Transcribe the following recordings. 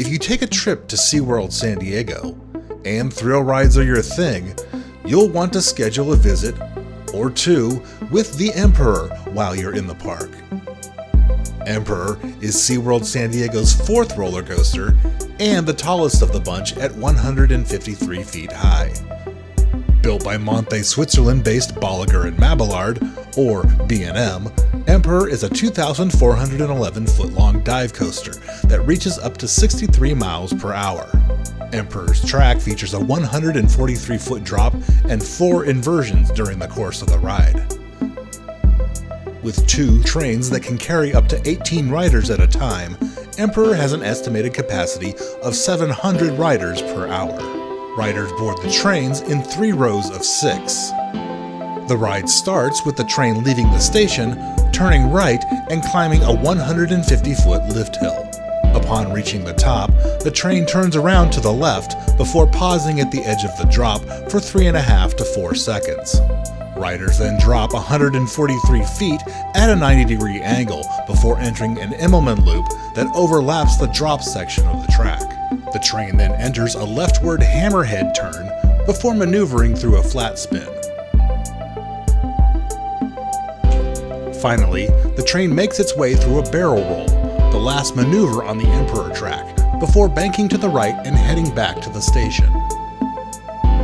If you take a trip to SeaWorld San Diego, and thrill rides are your thing, you'll want to schedule a visit or two with the Emperor while you're in the park. Emperor is SeaWorld San Diego's fourth roller coaster and the tallest of the bunch at 153 feet high. Built by Monthey, Switzerland-based Bolliger & Mabillard, or B&M, Emperor is a 2,411-foot-long dive coaster that reaches up to 63 miles per hour. Emperor's track features a 143-foot drop and 4 inversions during the course of the ride. With 2 trains that can carry up to 18 riders at a time, Emperor has an estimated capacity of 700 riders per hour. Riders board the trains in 3 rows of 6. The ride starts with the train leaving the station, turning right and climbing a 150-foot lift hill. Upon reaching the top, the train turns around to the left before pausing at the edge of the drop for 3.5 to 4 seconds. Riders then drop 143 feet at a 90-degree angle before entering an Immelman loop that overlaps the drop section of the track. The train then enters a leftward hammerhead turn before maneuvering through a flat spin. Finally, the train makes its way through a barrel roll, the last maneuver on the Emperor track, before banking to the right and heading back to the station.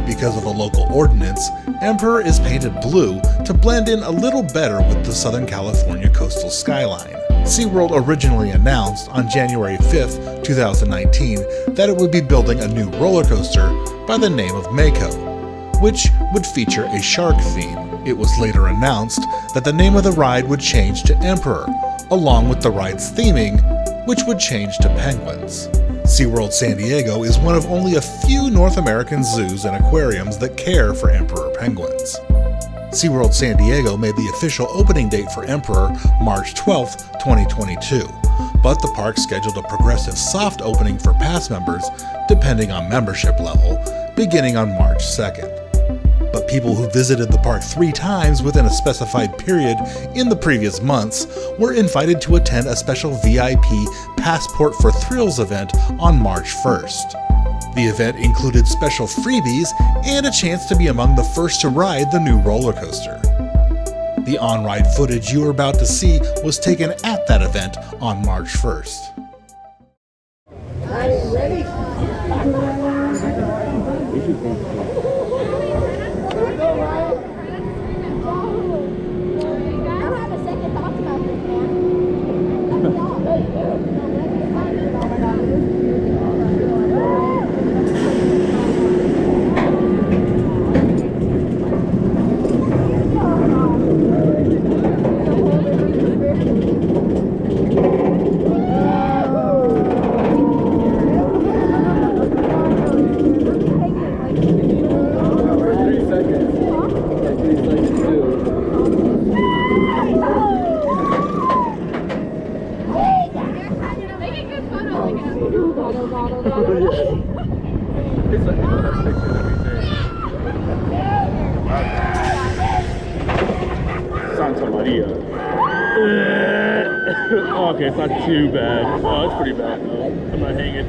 Because of a local ordinance, Emperor is painted blue to blend in a little better with the Southern California coastal skyline. SeaWorld originally announced on January 5, 2019 that it would be building a new roller coaster by the name of Mako, which would feature a shark theme. It was later announced that the name of the ride would change to Emperor, along with the ride's theming, which would change to penguins. SeaWorld San Diego is one of only a few North American zoos and aquariums that care for Emperor penguins. SeaWorld San Diego made the official opening date for Emperor March 12, 2022, but the park scheduled a progressive soft opening for pass members, depending on membership level, beginning on March 2nd. But people who visited the park 3 times within a specified period in the previous months were invited to attend a special VIP Passport for Thrills event on March 1st. The event included special freebies and a chance to be among the first to ride the new roller coaster. The on-ride footage you are about to see was taken at that event on March 1st. Are you ready? Santa Maria. Okay, it's not too bad. Oh, it's pretty bad though. I'm not hanging.